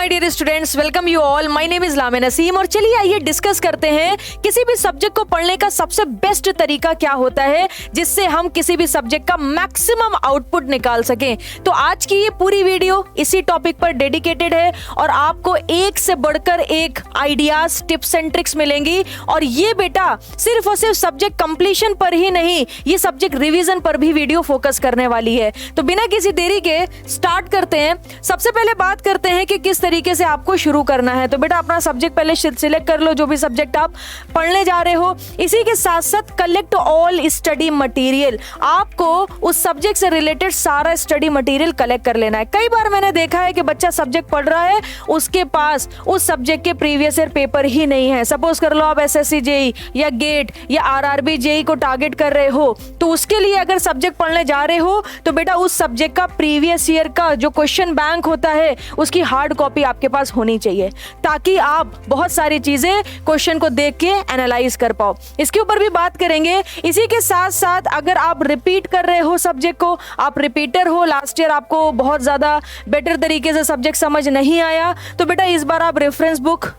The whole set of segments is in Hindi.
My dear students, welcome you all. My name is Lamia Naseem और चलिए आइए डिस्कस करते हैं किसी भी सब्जेक्ट को पढ़ने का सबसे बेस्ट तरीका क्या होता है जिससे हम किसी भी सब्जेक्ट का मैक्सिमम आउटपुट निकाल सकें। तो आज की ये पूरी वीडियो इसी टॉपिक पर डेडिकेटेड है और आपको एक से बढ़कर एक आइडियाज, टिप्स एंड ट्रिक्स मिलेंगी। और ये बेटा सिर्फ और सिर्फ सब्जेक्ट कंप्लीशन पर ही नहीं, ये सब्जेक्ट रिवीजन पर भी वीडियो फोकस करने वाली है। तो बिना किसी देरी के स्टार्ट करते हैं। सबसे पहले बात करते हैं कि किस तरीके से आपको शुरू करना है। तो बेटा अपना सब्जेक्ट पहले सिलेक्ट कर लो, जो भी सब्जेक्ट आप पढ़ने जा रहे हो। इसी के साथ साथ कलेक्ट ऑल स्टडी मटेरियल, आपको उस सब्जेक्ट से रिलेटेड सारा स्टडी मटेरियल कलेक्ट कर लेना है। कई बार मैंने देखा है कि बच्चा सब्जेक्ट पढ़ रहा है, उसके पास उस सब्जेक्ट के प्रीवियस ईयर पेपर ही नहीं है। सपोज कर लो आप एसएससी जेई या गेट या आरआरबी जेई को टारगेट कर रहे हो, तो उसके लिए अगर सब्जेक्ट पढ़ने जा रहे हो तो बेटा उस सब्जेक्ट का प्रीवियस ईयर का जो क्वेश्चन बैंक होता है उसकी हार्ड कॉपी आपके पास होनी चाहिए, ताकि आप बहुत सारी चीजें क्वेश्चन को देख के एनालाइज कर पाओ। इसके ऊपर भी बात करेंगे। इसी के साथ साथ अगर आप रिपीट कर रहे हो सब्जेक्ट को, आप रिपीटर हो, लास्ट ईयर आपको बहुत ज्यादा बेटर तरीके से सब्जेक्ट समझ नहीं आया, तो बेटा इस बार आप रेफरेंस बुक,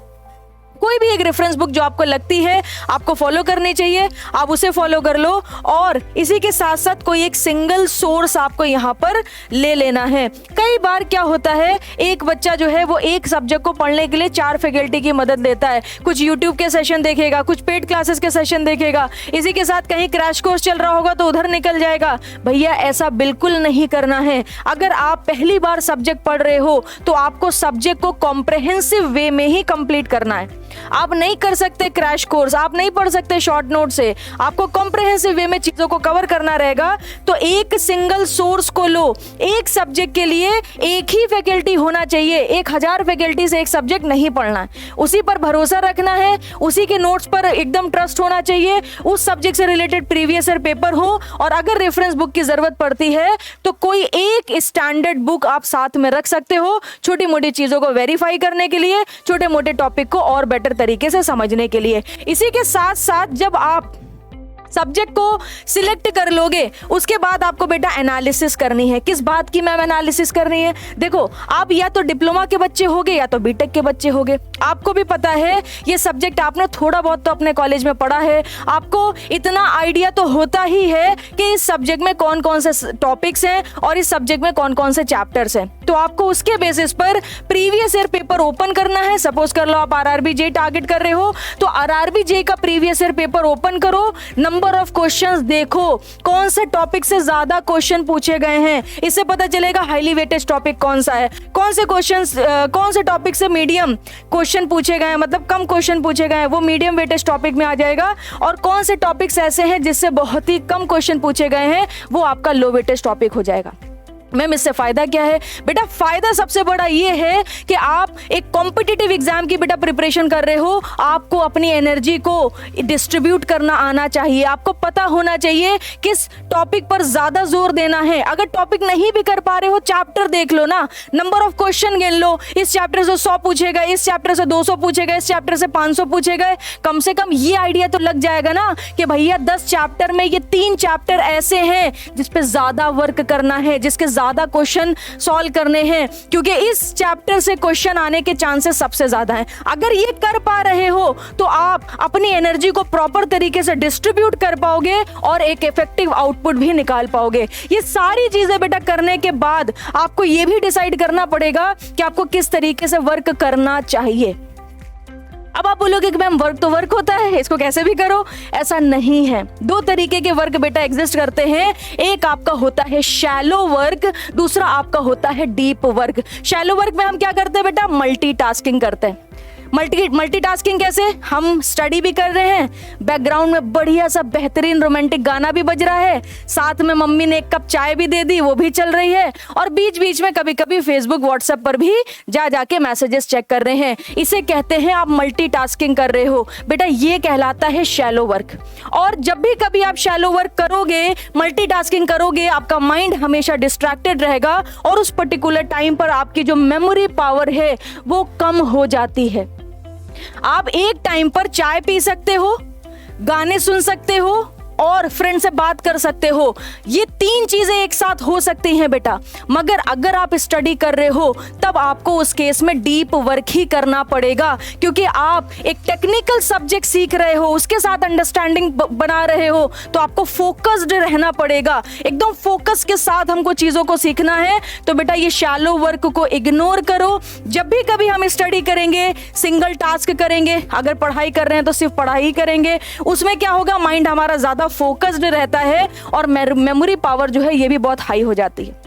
कोई भी एक रेफरेंस बुक जो आपको लगती है आपको फॉलो करनी चाहिए, आप उसे फॉलो कर लो। और इसी के साथ साथ कोई एक सिंगल सोर्स आपको यहाँ पर ले लेना है। कई बार क्या होता है, एक बच्चा जो है वो एक सब्जेक्ट को पढ़ने के लिए 4 फैकल्टी की मदद लेता है। कुछ यूट्यूब के सेशन देखेगा, कुछ पेड क्लासेस के सेशन देखेगा, इसी के साथ कहीं क्रैश कोर्स चल रहा होगा तो उधर निकल जाएगा। भैया ऐसा बिल्कुल नहीं करना है। अगर आप पहली बार सब्जेक्ट पढ़ रहे हो तो आपको सब्जेक्ट को कॉम्प्रहेंसिव वे में ही कंप्लीट करना है। आप नहीं कर सकते क्रैश कोर्स, आप नहीं पढ़ सकते शॉर्ट नोट से, आपको कॉम्प्रहेंसिव वे में चीजों को कवर करना रहेगा। तो एक सिंगल सोर्स को लो। एक सब्जेक्ट के लिए एक ही फैकल्टी होना चाहिए, 1000 फैकल्टी से एक सब्जेक्ट नहीं पढ़ना है। उसी पर भरोसा रखना है, उसी के नोट्स पर एकदम ट्रस्ट होना चाहिए, उस सब्जेक्ट से रिलेटेड प्रीवियस ईयर पेपर हो। और अगर रेफरेंस बुक की जरूरत पड़ती है तो कोई एक स्टैंडर्ड बुक आप साथ में रख सकते हो, छोटी मोटी चीजों को वेरीफाई करने के लिए, छोटे मोटे टॉपिक को और बेटर तरीके से समझने के लिए। इसी के साथ साथ जब आप सब्जेक्ट को सिलेक्ट कर लोगे उसके बाद आपको बेटा एनालिसिस करनी है। किस बात की मैम एनालिसिस करनी है? देखो, आप या तो डिप्लोमा के बच्चे होगे या तो बीटेक के बच्चे होगे। आपको भी पता है ये सब्जेक्ट आपने थोड़ा बहुत तो अपने कॉलेज में पढ़ा है, आपको इतना आइडिया तो होता ही है कि इस सब्जेक्ट में कौन कौन से टॉपिक्स हैं और इस सब्जेक्ट में कौन कौन से चैप्टर्स हैं। तो आपको उसके बेसिस पर प्रीवियस ईयर पेपर ओपन करना है। सपोज कर लो आप आरआरबी जेई टारगेट कर रहे हो तो आरआरबी जेई का प्रीवियस ईयर पेपर ओपन करो, नंबर ऑफ क्वेश्चंस देखो, कौन से टॉपिक से ज्यादा क्वेश्चन पूछे गए हैं। इससे पता चलेगा हाईली वेटेज टॉपिक कौन सा है, कौन से क्वेश्चंस कौन से टॉपिक से मीडियम क्वेश्चन पूछे गए हैं, मतलब कम क्वेश्चन पूछे गए हैं, वो मीडियम वेटेज टॉपिक में आ जाएगा। और कौन से टॉपिक्स ऐसे हैं जिससे बहुत ही कम क्वेश्चन पूछे गए हैं, वो आपका लो वेटेज टॉपिक हो जाएगा। मैम इससे फायदा क्या है? बेटा फायदा सबसे बड़ा ये है कि आप एक कॉम्पिटिटिव एग्जाम की बेटा प्रिपरेशन कर रहे हो, आपको अपनी एनर्जी को डिस्ट्रीब्यूट करना आना चाहिए। आपको पता होना चाहिए किस टॉपिक पर ज्यादा जोर देना है। अगर टॉपिक नहीं भी कर पा रहे हो, चैप्टर देख लो ना, नंबर ऑफ क्वेश्चन गिन लो। इस चैप्टर से 100 पूछे गए, इस चैप्टर से 200 पूछे गए, इस चैप्टर से 500 पूछे गए। कम से कम ये आइडिया तो लग जाएगा ना कि भैया 10 चैप्टर में ये 3 चैप्टर ऐसे हैं जिसपे ज्यादा वर्क करना है, जिसके ज्यादा क्वेश्चन सॉल्व करने हैं, क्योंकि इस चैप्टर से क्वेश्चन आने के चांसेस सबसे ज्यादा हैं। अगर ये कर पा रहे हो तो आप अपनी एनर्जी को प्रॉपर तरीके से डिस्ट्रीब्यूट कर पाओगे और एक इफेक्टिव आउटपुट भी निकाल पाओगे। ये सारी चीजें बेटा करने के बाद आपको ये भी डिसाइड करना पड़ेगा कि आपको किस तरीके से वर्क करना चाहिए। अब आप बोलोगे कि मैम वर्क तो वर्क होता है, इसको कैसे भी करो। ऐसा नहीं है। 2 तरीके के वर्क बेटा एग्जिस्ट करते हैं। एक आपका होता है शैलो वर्क, दूसरा आपका होता है डीप वर्क। शैलो वर्क में हम क्या करते हैं बेटा? मल्टीटास्किंग करते हैं। मल्टीटास्किंग कैसे? हम स्टडी भी कर रहे हैं, बैकग्राउंड में बढ़िया सा बेहतरीन रोमांटिक गाना भी बज रहा है, साथ में मम्मी ने 1 कप चाय भी दे दी, वो भी चल रही है, और बीच बीच में कभी कभी फेसबुक व्हाट्सएप पर भी जाके मैसेजेस चेक कर रहे हैं। इसे कहते हैं आप मल्टीटास्किंग कर रहे हो। बेटा ये कहलाता है शैलो वर्क। और जब भी कभी आप शैलो वर्क करोगे, मल्टीटास्किंग करोगे, आपका माइंड हमेशा डिस्ट्रैक्टेड रहेगा और उस पर्टिकुलर टाइम पर आपकी जो मेमोरी पावर है वो कम हो जाती है। आप एक टाइम पर चाय पी सकते हो, गाने सुन सकते हो, और फ्रेंड से बात कर सकते हो। ये 3 चीजें एक साथ हो सकती हैं बेटा, मगर अगर आप स्टडी कर रहे हो तब आपको उस केस में डीप वर्क ही करना पड़ेगा, क्योंकि आप एक टेक्निकल सब्जेक्ट सीख रहे हो, उसके साथ अंडरस्टैंडिंग बना रहे हो, तो आपको फोकस्ड रहना पड़ेगा। एकदम फोकस के साथ हमको चीजों को सीखना है। तो बेटा ये शैलो वर्क को इग्नोर करो। जब भी कभी हम स्टडी करेंगे, सिंगल टास्क करेंगे, अगर पढ़ाई कर रहे हैं तो सिर्फ पढ़ाई करेंगे, उसमें क्या होगा, माइंड हमारा ज्यादा फोकस्ड रहता है और मेमोरी पावर जो है ये भी बहुत हाई हो जाती है।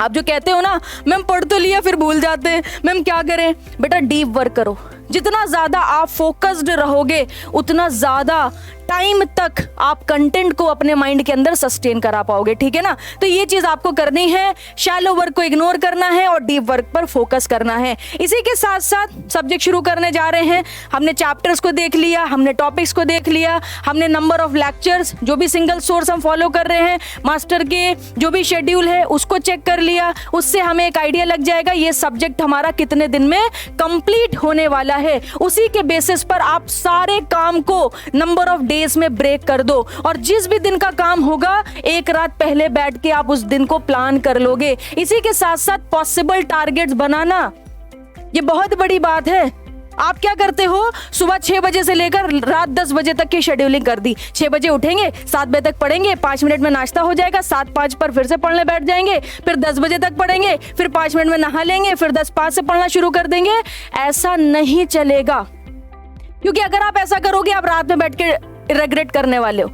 आप जो कहते हो ना मैम पढ़ तो लिया फिर भूल जाते हैं, मैम क्या करें, बेटा डीप वर्क करो। जितना ज्यादा आप फोकस्ड रहोगे उतना ज्यादा टाइम तक आप कंटेंट को अपने माइंड के अंदर सस्टेन करा पाओगे, ठीक है ना। तो ये चीज आपको करनी है, शैलो वर्क को इग्नोर करना है और डीप वर्क पर फोकस करना है। इसी के साथ साथ सब्जेक्ट शुरू करने जा रहे हैं। हमने चैप्टर्स को देख लिया, हमने टॉपिक्स को देख लिया, हमने नंबर ऑफ लेक्चर्स, जो भी सिंगल सोर्स हम फॉलो कर रहे हैं, मास्टर के जो भी शेड्यूल है उसको चेक कर लिया। उससे हमें एक आइडिया लग जाएगा ये सब्जेक्ट हमारा कितने दिन में कंप्लीट होने वाला है। उसी के बेसिस पर आप सारे काम को नंबर ऑफ डेज में ब्रेक कर दो और जिस भी दिन का काम होगा एक रात पहले बैठ के आप उस दिन को प्लान कर लोगे। इसी के साथ साथ पॉसिबल टारगेट्स बनाना, ये बहुत बड़ी बात है। आप क्या करते हो, सुबह 6 बजे से लेकर रात 10 बजे तक की शेड्यूलिंग कर दी। 6 बजे उठेंगे, 7 बजे तक पढ़ेंगे, 5 मिनट में नाश्ता हो जाएगा, 7:05 पर फिर से पढ़ने बैठ जाएंगे, फिर 10 बजे तक पढ़ेंगे, फिर 5 मिनट में नहा लेंगे, फिर 10:05 से पढ़ना शुरू कर देंगे। ऐसा नहीं चलेगा, क्योंकि अगर आप ऐसा करोगे आप रात में बैठ के रिग्रेट करने वाले हो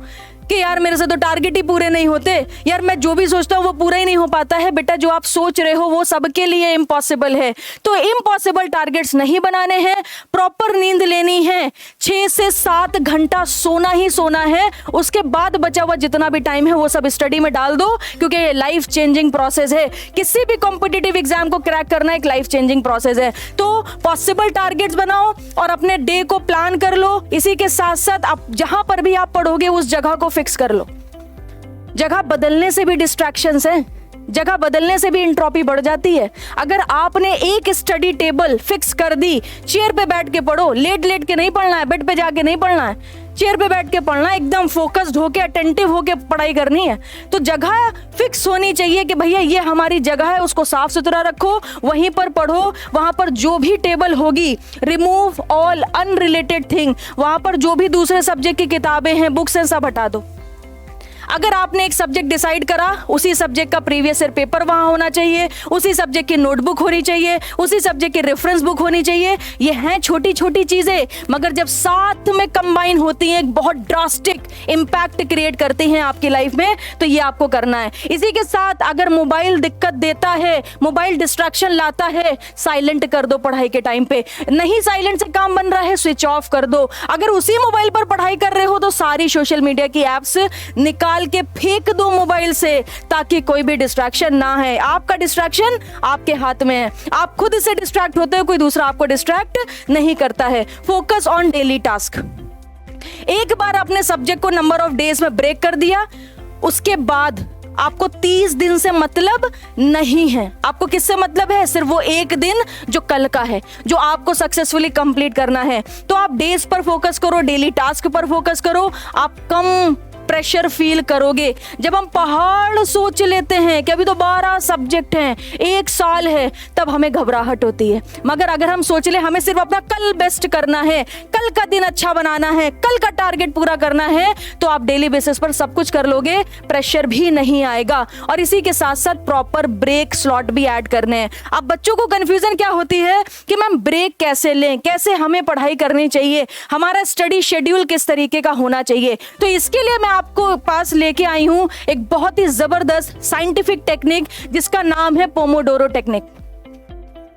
कि यार मेरे से तो टारगेट ही पूरे नहीं होते, यार मैं जो भी सोचता हूँ वो पूरा ही नहीं हो पाता है। बेटा जो आप सोच रहे हो वो सबके लिए इम्पॉसिबल है, तो इम्पॉसिबल टारगेट्स नहीं बनाने हैं। प्रॉपर नींद लेनी है, 6 से 7 घंटा सोना ही सोना है। उसके बाद बचा हुआ जितना भी टाइम है वो सब स्टडी में डाल दो, क्योंकि ये लाइफ चेंजिंग प्रोसेस है। किसी भी कॉम्पिटिटिव एग्जाम को क्रैक करना एक लाइफ चेंजिंग प्रोसेस है। तो पॉसिबल टारगेट्स बनाओ और अपने डे को प्लान कर लो। इसी के साथ साथ आप जहां पर भी आप पढ़ोगे उस जगह को फिक्स कर लो। जगह बदलने से भी डिस्ट्रैक्शंस हैं, जगह बदलने से भी इंट्रोपी बढ़ जाती है। अगर आपने एक स्टडी टेबल फिक्स कर दी, चेयर पे बैठ के पढ़ो, लेट लेट के नहीं पढ़ना है, बेड पे जाके नहीं पढ़ना है, चेयर पे बैठ के पढ़ना, एकदम फोकस्ड होके अटेंटिव होके पढ़ाई करनी है। तो जगह फिक्स होनी चाहिए कि भैया ये हमारी जगह है, उसको साफ सुथरा रखो, वहीं पर पढ़ो। वहां पर जो भी टेबल होगी, रिमूव ऑल अनरिलेटेड थिंग, वहां पर जो भी दूसरे सब्जेक्ट की किताबें हैं, बुक्स हैं, सब हटा दो। अगर आपने एक सब्जेक्ट डिसाइड करा, उसी सब्जेक्ट का प्रीवियस ईयर पेपर वहां होना चाहिए, उसी सब्जेक्ट की नोटबुक होनी चाहिए, उसी सब्जेक्ट की रेफरेंस बुक होनी चाहिए। ये हैं छोटी छोटी चीजें, मगर जब साथ में कंबाइन होती हैं एक बहुत ड्रास्टिक इंपैक्ट क्रिएट करती हैं आपकी लाइफ में, तो ये आपको करना है। इसी के साथ अगर मोबाइल दिक्कत देता है, मोबाइल डिस्ट्रैक्शन लाता है, साइलेंट कर दो पढ़ाई के टाइम पे। नहीं साइलेंट से काम बन रहा है, स्विच ऑफ कर दो। अगर उसी मोबाइल पर पढ़ाई कर रहे हो तो सारी सोशल मीडिया की एप्स निकाल के फेंक दो मोबाइल से, ताकि कोई भी डिस्ट्रैक्शन ना है। आपका डिस्ट्रैक्शन आपके हाथ में है, आप खुद से डिस्ट्रैक्ट होते हो, कोई दूसरा आपको डिस्ट्रैक्ट नहीं करता है। Focus on daily task. एक बार अपने सब्जेक्ट को नंबर ऑफ डेज में ब्रेक कर दिया, उसके बाद आपको 30 दिन से मतलब नहीं है। आपको किससे मतलब है? सिर्फ वो एक दिन जो कल का है, जो आपको सक्सेसफुली कंप्लीट करना है। तो आप डेज पर फोकस करो, डेली टास्क पर फोकस करो, आप कम प्रेशर फील करोगे। जब हम पहाड़ सोच लेते हैं कि अभी तो 12 सब्जेक्ट हैं, 1 साल है, तब हमें घबराहट होती है। मगर अगर हम सोच ले हमें सिर्फ अपना कल बेस्ट करना है, कल का दिन अच्छा बनाना है, कल का टारगेट पूरा करना है, तो आप डेली बेसिस पर सब कुछ कर लोगे, प्रेशर भी नहीं आएगा। और इसी के साथ साथ प्रॉपर ब्रेक स्लॉट भी ऐड करने हैं। अब बच्चों को कंफ्यूजन क्या होती है कि मैम ब्रेक कैसे लें, कैसे हमें पढ़ाई करनी चाहिए, हमारा स्टडी शेड्यूल किस तरीके का होना चाहिए। तो इसके लिए मैं आपको पास लेके आई हूं एक बहुत ही जबरदस्त साइंटिफिक टेक्निक, जिसका नाम है पोमोडोरो टेक्निक।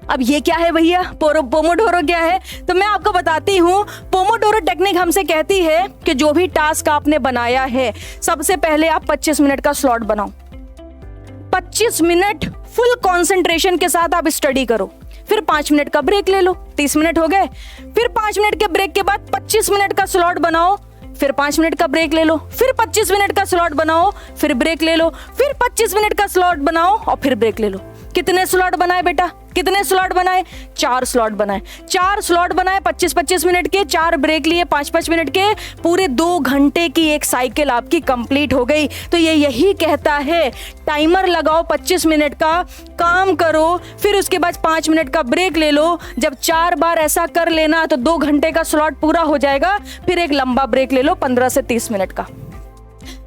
अब ये क्या है भैया, पोमोडोरो क्या है? तो मैं आपको बताती हूँ। पोमोडोरो टेक्निक हमसे कहती है कि जो भी टास्क आपने बनाया है, सबसे पहले आप 25 मिनट का स्लॉट बनाओ। 25 मिनट फुल कंसंट्रेशन के साथ आप स्टडी करो, फिर 5 मिनट का ब्रेक ले लो, 30 मिनट हो गए। फिर 5 मिनट के ब्रेक के बाद 25 मिनट का स्लॉट बनाओ, फिर 5 मिनट का ब्रेक ले लो, फिर 25 मिनट का स्लॉट बनाओ, फिर ब्रेक ले लो, फिर 25 मिनट का स्लॉट बनाओ और फिर ब्रेक ले लो। कितने स्लॉट बनाए बेटा? कितने स्लॉट बनाए? 4 स्लॉट बनाए। 4 स्लॉट बनाए 25-25 मिनट के, 4 ब्रेक लिए 5-5 मिनट के, पूरे 2 घंटे की एक साइकिल आपकी कंप्लीट हो गई। तो ये यही कहता है टाइमर लगाओ 25 मिनट का, काम करो, फिर उसके बाद 5 मिनट का ब्रेक ले लो। जब 4 बार ऐसा कर लेना तो 2 घंटे का स्लॉट पूरा हो जाएगा। फिर एक लंबा ब्रेक ले लो 15 से 30 मिनट का,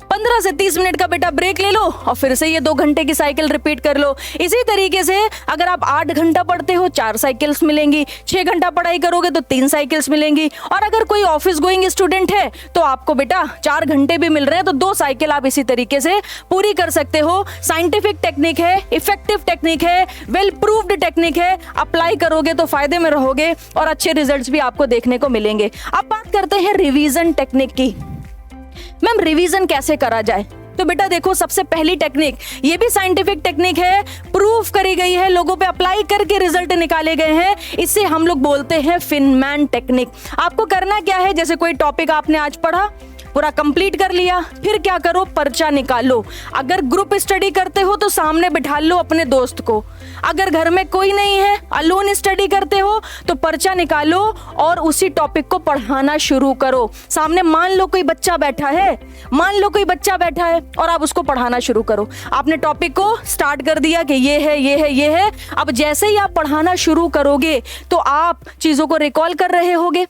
15 से 30 मिनट का बेटा ब्रेक ले लो और फिर से ये 2 घंटे की साइकिल रिपीट कर लो। इसी तरीके से अगर आप 8 घंटा पढ़ते हो 4 साइकिल्स मिलेंगी, 6 घंटा पढ़ाई करोगे तो 3 साइकिल्स मिलेंगी, और अगर कोई ऑफिस गोइंग स्टूडेंट है तो आपको बेटा 4 घंटे भी मिल रहे हैं तो 2 साइकिल आप इसी तरीके से पूरी कर सकते हो। साइंटिफिक टेक्निक है, इफेक्टिव टेक्निक है, वेल प्रूव्ड टेक्निक है। अप्लाई करोगे तो फायदे में रहोगे और अच्छे रिजल्ट्स भी आपको देखने को मिलेंगे। अब बात करते हैं रिवीजन टेक्निक की। मैम रिवीजन कैसे करा जाए? तो बेटा देखो, सबसे पहली टेक्निक, ये भी साइंटिफिक टेक्निक है, प्रूफ करी गई है, लोगों पे अप्लाई करके रिजल्ट निकाले गए हैं। इसे हम लोग बोलते हैं फिनमैन टेक्निक। आपको करना क्या है, जैसे कोई टॉपिक आपने आज पढ़ा, पूरा कंप्लीट कर लिया, फिर क्या करो, पर्चा निकालो। अगर ग्रुप स्टडी करते हो तो सामने बिठा लो अपने दोस्त को। अगर घर में कोई नहीं है, अलोन स्टडी करते हो तो पर्चा निकालो और उसी टॉपिक को पढ़ाना शुरू करो। सामने मान लो कोई बच्चा बैठा है, मान लो कोई बच्चा बैठा है और आप उसको पढ़ाना शुरू करो। आपने टॉपिक को स्टार्ट कर दिया कि ये है, ये है, ये है। अब जैसे ही आप पढ़ाना शुरू करोगे तो आप चीजों को रिकॉल कर रहे होगे।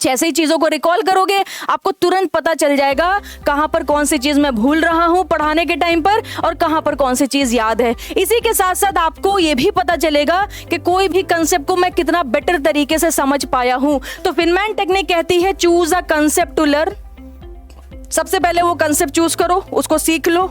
जैसे ही चीजों को रिकॉल करोगे आपको तुरंत पता चल जाएगा कहां पर कौन सी चीज मैं भूल रहा हूं पढ़ाने के टाइम पर और कहां पर कौन सी चीज याद है। इसी के साथ साथ आपको यह भी पता चलेगा कि कोई भी कंसेप्ट को मैं कितना बेटर तरीके से समझ पाया हूं। तो फिनमैन टेक्निक कहती है choose a concept to learn. सबसे पहले वो कंसेप्ट चूज करो, उसको सीख लो।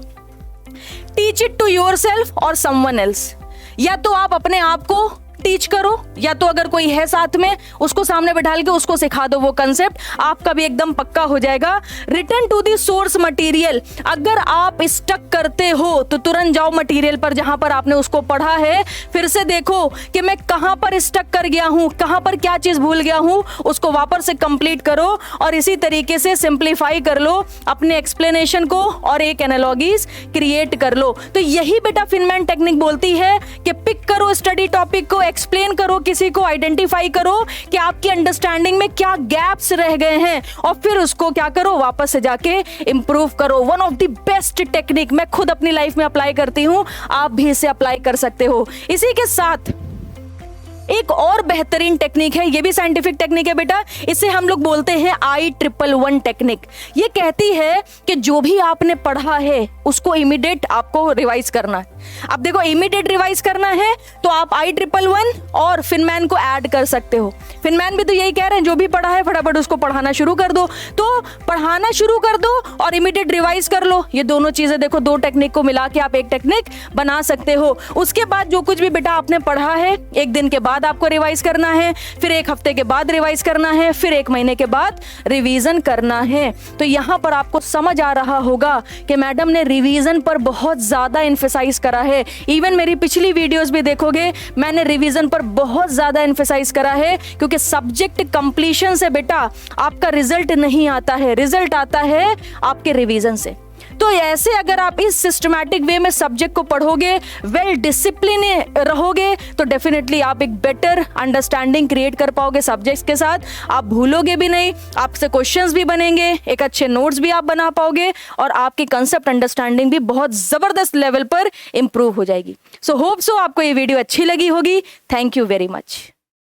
टीच इट टू योरसेल्फ और समवन एल्स। या तो आप अपने आप को टीच करो या तो अगर कोई है साथ में उसको सामने बैठाल के उसको सिखा दो वो कंसेप्ट, आपका भी एकदम पक्का हो जाएगा। Return to the source material. अगर आप स्टक करते हो तो तुरंत जाओ मटेरियल पर जहां पर आपने उसको पढ़ा है, फिर से देखो कि मैं कहां पर स्टक कर गया हूं, कहां पर क्या चीज भूल गया हूं, उसको वापस से कंप्लीट करो और इसी तरीके से सिंप्लीफाई कर लो अपने एक्सप्लेनेशन को और एक एनालॉजीज क्रिएट कर लो। तो यही बेटा फिनमैन टेक्निक बोलती है कि पिक करो स्टडी टॉपिक को, एक्सप्लेन करो, किसी को आइडेंटिफाई करो कि आपकी अंडरस्टैंडिंग में क्या गैप्स रह गए हैं और फिर उसको क्या करो, वापस से जाके इंप्रूव करो। One of the best technique, मैं खुद अपनी लाइफ में अप्लाई करती हूं, आप भी इसे अप्लाई कर सकते हो। इसी के साथ एक और बेहतरीन टेक्निक है, ये भी साइंटिफिक टेक्निक है बेटा, इसे हम लोग बोलते हैं I111 टेक्निक। ये कहती है कि जो भी आपने पढ़ा है उसको इमीडिएट आपको रिवाइज करना है। अब देखो इमीडिएट रिवाइज करना है तो आप I111 और फिनमैन को ऐड कर सकते हो। फिनमैन भी तो यही कह रहे हैं, जो भी पढ़ा है फटाफट उसको पढ़ाना शुरू कर दो। तो पढ़ाना शुरू कर दो और इमीडिएट रिवाइज कर लो। ये दोनों चीजें देखो, 2 टेक्निक को मिला के आप एक टेक्निक बना सकते हो। उसके बाद जो कुछ भी बेटा आपने पढ़ा है, एक दिन के बाद आपको रिवाइज करना है, फिर 1 हफ्ते के बाद रिवाइज करना है, फिर 1 महीने के बाद रिवीजन करना है। तो यहां पर आपको समझ आ रहा होगा कि मैडम ने रिवीजन पर बहुत ज्यादा एम्फेसाइज करा है। इवन मेरी पिछली वीडियोस भी देखोगे, मैंने रिवीजन पर बहुत ज्यादा एम्फेसाइज करा है, क्योंकि सब्जेक्ट कंप्लीशन से बेटा आपका रिजल्ट नहीं आता है, रिजल्ट आता है आपके रिवीजन से। तो ऐसे अगर आप इस सिस्टमैटिक वे में सब्जेक्ट को पढ़ोगे, वेल डिसिप्लिन रहोगे, तो डेफिनेटली आप एक बेटर अंडरस्टैंडिंग क्रिएट कर पाओगे सब्जेक्ट्स के साथ। आप भूलोगे भी नहीं, आपसे क्वेश्चंस भी बनेंगे, एक अच्छे नोट्स भी आप बना पाओगे और आपकी कंसेप्ट अंडरस्टैंडिंग भी बहुत जबरदस्त लेवल पर इंप्रूव हो जाएगी। सो होप सो आपको ये वीडियो अच्छी लगी होगी। Thank you very much.